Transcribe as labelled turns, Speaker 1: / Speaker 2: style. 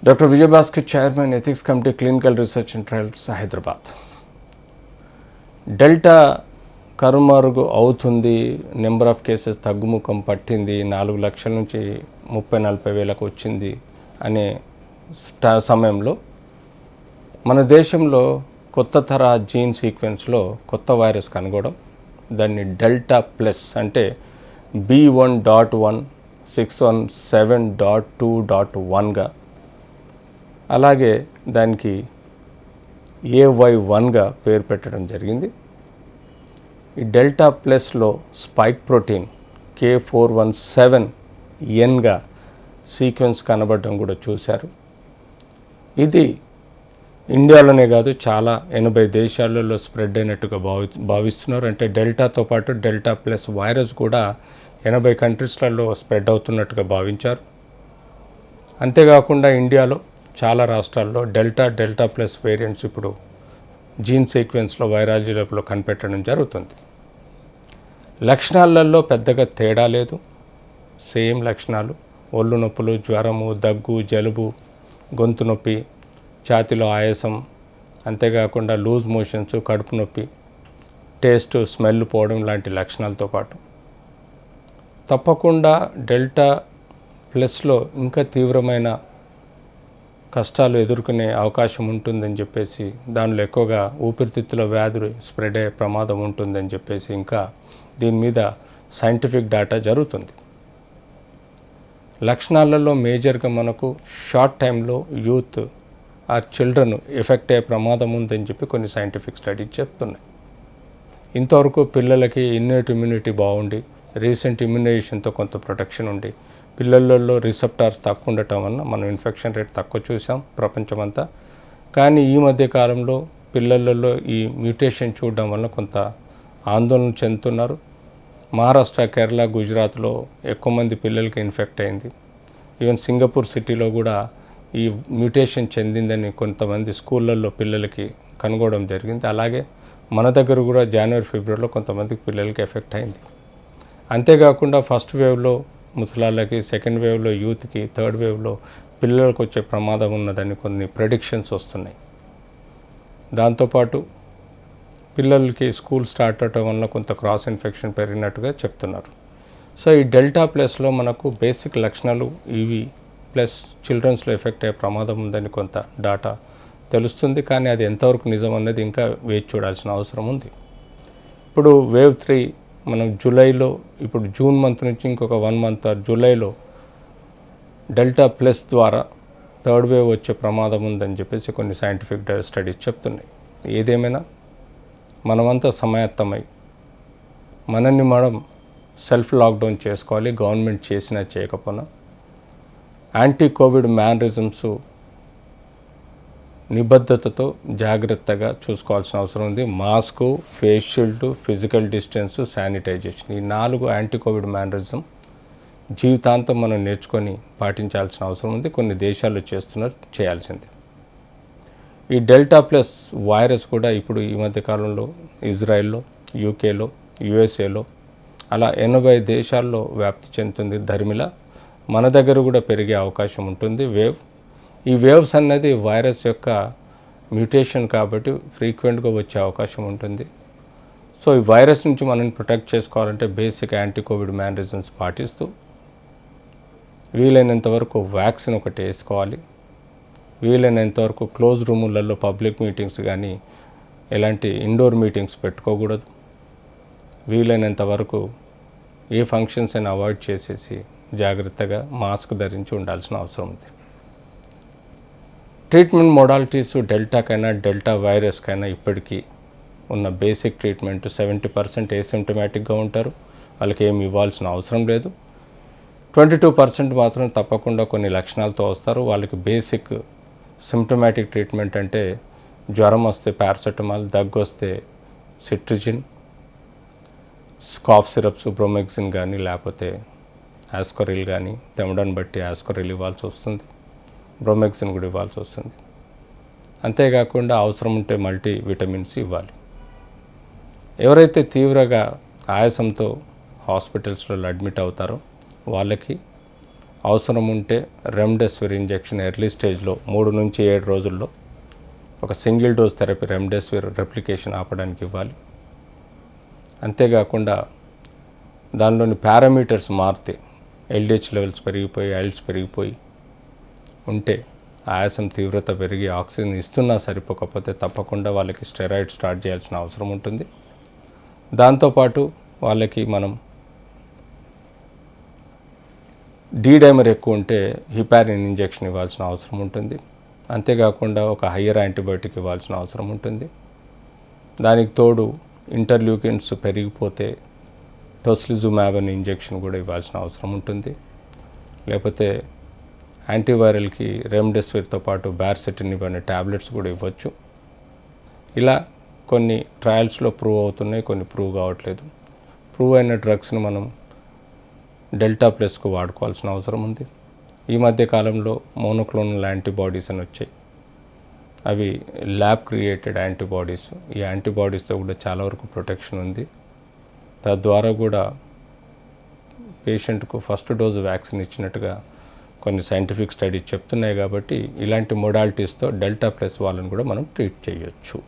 Speaker 1: Doctor Vijayabhaskar chairman ethics committee clinical research and trials Hyderabad. Delta కనుమరుగు అవుతుంది, number of cases తగ్గుముఖం పట్టింది, 4 లక్షల నుంచి 30-40 వేలకు వచ్చింది అనే సమయంలో మన దేశంలో కొత్త తరహా జీన్ సీక్వెన్స్లో కొత్త వైరస్ కనుగొనడం, దాన్ని డెల్టా ప్లస్ అంటే B1.1 617.2.1గా, అలాగే దానికి AY1గా పేరు పెట్టడం జరిగింది. ఈ డెల్టా ప్లస్లో స్పైక్ ప్రోటీన్ K417Nగా సీక్వెన్స్ కనబడడం కూడా చూశారు. ఇది ఇండియాలోనే కాదు, చాలా 80 దేశాలలో స్ప్రెడ్ అయినట్టుగా భావిస్తున్నారు. అంటే డెల్టాతో పాటు డెల్టా ప్లస్ వైరస్ కూడా 80 కంట్రీస్లలో స్ప్రెడ్ అవుతున్నట్టుగా భావించారు. అంతేకాకుండా ఇండియాలో చాలా రాష్ట్రాల్లో డెల్టా ప్లస్ వేరియంట్స్ ఇప్పుడు జీన్ సీక్వెన్స్లో వైరాలజీ లోపల కనిపెట్టడం జరుగుతుంది. లక్షణాలలో పెద్దగా తేడా లేదు, సేమ్ లక్షణాలు: ఒళ్ళు నొప్పులు, జ్వరము, దగ్గు, జలుబు, గొంతు నొప్పి, ఛాతీలో ఆయాసం, అంతేకాకుండా లూజ్ మోషన్స్, కడుపు నొప్పి, టేస్ట్ స్మెల్ పోవడం లాంటి లక్షణాలతో పాటు తప్పకుండా డెల్టా ప్లస్లో ఇంకా తీవ్రమైన కష్టాలు ఎదుర్కొనే అవకాశం ఉంటుందని చెప్పేసి, దానిలో ఎక్కువగా ఊపిరితిత్తుల వ్యాధులు స్ప్రెడ్ అయ్యే ప్రమాదం ఉంటుందని చెప్పేసి ఇంకా దీని మీద సైంటిఫిక్ డేటా జరుగుతుంది. లక్షణాలలో మేజర్గా మనకు షార్ట్ టైంలో యూత్ ఆర్ చిల్డ్రన్ ఎఫెక్ట్ అయ్యే ప్రమాదం ఉందని చెప్పి కొన్ని సైంటిఫిక్ స్టడీస్ చెప్తున్నాయి. ఇంతవరకు పిల్లలకి ఇన్నెట్ ఇమ్యూనిటీ బాగుండి, రీసెంట్ ఇమ్యునైజేషన్తో కొంత ప్రొటెక్షన్ ఉండి, పిల్లలలో రిసెప్టార్స్ తక్కువ ఉండటం వలన మనం ఇన్ఫెక్షన్ రేట్ తక్కువ చూసాం ప్రపంచమంతా. కానీ ఈ మధ్య కాలంలో పిల్లలలో ఈ మ్యూటేషన్ చూడడం వల్ల కొంత ఆందోళన చెందుతున్నారు. మహారాష్ట్ర, కేరళ, గుజరాత్లో ఎక్కువ మంది పిల్లలకి ఇన్ఫెక్ట్ అయింది. ఈవెన్ సింగపూర్ సిటీలో కూడా ఈ మ్యూటేషన్ చెందిందని కొంతమంది స్కూళ్ళల్లో పిల్లలకి కనుగొనడం జరిగింది. అలాగే మన దగ్గర కూడా జనవరి, ఫిబ్రవరిలో కొంతమందికి పిల్లలకి ఎఫెక్ట్ అయింది. అంతేకాకుండా ఫస్ట్ వేవ్లో ముసలాళ్ళకి, సెకండ్ వేవ్లో యూత్కి, థర్డ్ వేవ్లో పిల్లలకు వచ్చే ప్రమాదం ఉన్నదని కొన్ని ప్రెడిక్షన్స్ వస్తున్నాయి. దాంతోపాటు పిల్లలకి స్కూల్ స్టార్ట్ అవడం వల్ల కొంత క్రాస్ ఇన్ఫెక్షన్ పెరిగినట్టుగా చెప్తున్నారు. సో ఈ డెల్టా ప్లస్లో మనకు బేసిక్ లక్షణాలు ఇవి, ప్లస్ చిల్డ్రన్స్లో ఎఫెక్ట్ అయ్యే ప్రమాదం ఉందని కొంత డాటా తెలుస్తుంది. కానీ అది ఎంతవరకు నిజం అన్నది ఇంకా వేచి చూడాల్సిన అవసరం ఉంది. ఇప్పుడు వేవ్ 3 మనం జూలైలో, ఇప్పుడు జూన్ మంత్ నుంచి ఇంకొక 1 మంత్ జూలైలో డెల్టా ప్లస్ ద్వారా థర్డ్ వేవ్ వచ్చే ప్రమాదం ఉందని చెప్పేసి కొన్ని సైంటిఫిక్ స్టడీస్ చెప్తున్నాయి. ఏదేమైనా మనమంతా సమాయత్తమై మనల్ని మనం సెల్ఫ్ లాక్డౌన్ చేసుకోవాలి. గవర్నమెంట్ చేసినా చేయకపోయినా యాంటీ కోవిడ్ మేనరిజమ్స్ నిబద్ధతతో జాగ్రత్తగా చూసుకోవాల్సిన అవసరం ఉంది. Mask, face shield, physical distance, sanitization, ఈ 4 యాంటీ కోవిడ్ మేనరిజం జీవితాంతం మనం నేర్చుకొని పాటించాల్సిన అవసరం ఉంది. కొన్ని దేశాల్లో చేస్తున్నారు, చేయాల్సింది. ఈ డెల్టా ప్లస్ వైరస్ కూడా ఇప్పుడు ఈ మధ్య కాలంలో ఇజ్రాయెల్లో, యూకేలో, యుఎస్ఏలో అలా 80 దేశాల్లో వ్యాప్తి చెందుతుంది. ధర్మిలా మన దగ్గర కూడా పెరిగే అవకాశం ఉంటుంది వేవ్. ఈ వేవ్స్ అన్నది వైరస్ యొక్క మ్యూటేషన్ కాబట్టి ఫ్రీక్వెంట్గా వచ్చే అవకాశం ఉంటుంది. సో ఈ వైరస్ నుంచి మనం ప్రొటెక్ట్ చేసుకోవాలంటే బేసిక్ యాంటీ కోవిడ్ మేనరిజమ్స్ పాటిస్తూ వీలైనంత వరకు వ్యాక్సిన్ ఒకటి వేసుకోవాలి. వీలైనంత వరకు క్లోజ్ రూములలో పబ్లిక్ మీటింగ్స్ కానీ ఎలాంటి ఇండోర్ మీటింగ్స్ పెట్టుకోకూడదు. వీలైనంత వరకు ఏ ఫంక్షన్స్ అయినా అవాయిడ్ చేసేసి జాగ్రత్తగా మాస్క్ ధరించి ఉండాల్సిన అవసరం ఉంది. ట్రీట్మెంట్ మోడాలిటీస్ డెల్టాకైనా డెల్టా వైరస్కైనా ఇప్పటికీ ఉన్న బేసిక్ ట్రీట్మెంట్ 70% ఏసిమ్టమాటిక్గా ఉంటారు, వాళ్ళకి ఏమి ఇవ్వాల్సిన అవసరం లేదు. 22% మాత్రం తప్పకుండా కొన్ని లక్షణాలతో వస్తారు. వాళ్ళకి బేసిక్ సిమ్టమాటిక్ ట్రీట్మెంట్ అంటే జ్వరం వస్తే పారాసెటమాల్, దగ్గు వస్తే సిట్రిజిన్, కాఫ్ సిరప్స్, బ్రోమెక్సిన్ కానీ లేకపోతే ఆస్కరిల్ కానీ, తెమడని బట్టి ఆస్కరిల్ ఇవ్వాల్సి వస్తుంది, బ్రోమెక్సిన్ కూడా ఇవ్వాల్సి వస్తుంది. అంతేకాకుండా అవసరం ఉంటే మల్టీ విటమిన్స్ ఇవ్వాలి. ఎవరైతే తీవ్రంగా ఆయాసంతో హాస్పిటల్స్లో అడ్మిట్ అవుతారో వాళ్ళకి అవసరం ఉంటే రెమ్డెసివిర్ ఇంజెక్షన్ ఎర్లీ స్టేజ్లో 3 నుంచి 7 రోజుల్లో ఒక single dose therapy remdesivir replication ఆపడానికి ఇవ్వాలి. అంతేకాకుండా దానిలోని పారామీటర్స్ మారితే ఎల్డిహెచ్ లెవెల్స్ పెరిగిపోయి ఐల్స్ పెరిగిపోయి ఉంటే ఆయాసం తీవ్రత పెరిగి ఆక్సిజన్ ఇస్తున్నా సరిపోకపోతే తప్పకుండా వాళ్ళకి స్టెరాయిడ్ స్టార్ట్ చేయాల్సిన అవసరం ఉంటుంది. దాంతోపాటు వాళ్ళకి మనం డైమర్ ఎక్కువ ఉంటే హిపారిన్ ఇంజెక్షన్ ఇవ్వాల్సిన అవసరం ఉంటుంది. అంతేకాకుండా ఒక హయ్యర్ యాంటీబయాటిక్ ఇవ్వాల్సిన అవసరం ఉంటుంది. దానికి తోడు ఇంటర్ల్యూకిన్స్ పెరిగిపోతే టోసిలిజుమాబ్ అనే ఇంజెక్షన్ కూడా ఇవ్వాల్సిన అవసరం ఉంటుంది. లేకపోతే యాంటీవైరల్కి రెమ్డెసివిర్తో పాటు బార్సెటినిబ్ అనే ట్యాబ్లెట్స్ కూడా ఇవ్వచ్చు. ఇలా కొన్ని ట్రయల్స్లో ప్రూవ్ అవుతున్నాయి, కొన్ని ప్రూవ్ కావట్లేదు. ప్రూవ్ అయిన డ్రగ్స్ని మనం డెల్టా ప్లస్కు వాడుకోవాల్సిన అవసరం ఉంది. ఈ మధ్య కాలంలో మోనోక్లోనల్ యాంటీబాడీస్ అని వచ్చాయి. అవి ల్యాబ్ క్రియేటెడ్ యాంటీబాడీస్. ఈ యాంటీబాడీస్తో కూడా చాలా వరకు ప్రొటెక్షన్ ఉంది. తద్వారా కూడా పేషెంట్కు ఫస్ట్ డోసు వ్యాక్సిన్ ఇచ్చినట్టుగా కొన్ని సైంటిఫిక్ స్టడీస్ చెప్తున్నాయి. కాబట్టి ఇలాంటి మొడాలిటీస్తో డెల్టా ప్లస్ వాళ్ళని కూడా మనం ట్రీట్ చేయొచ్చు.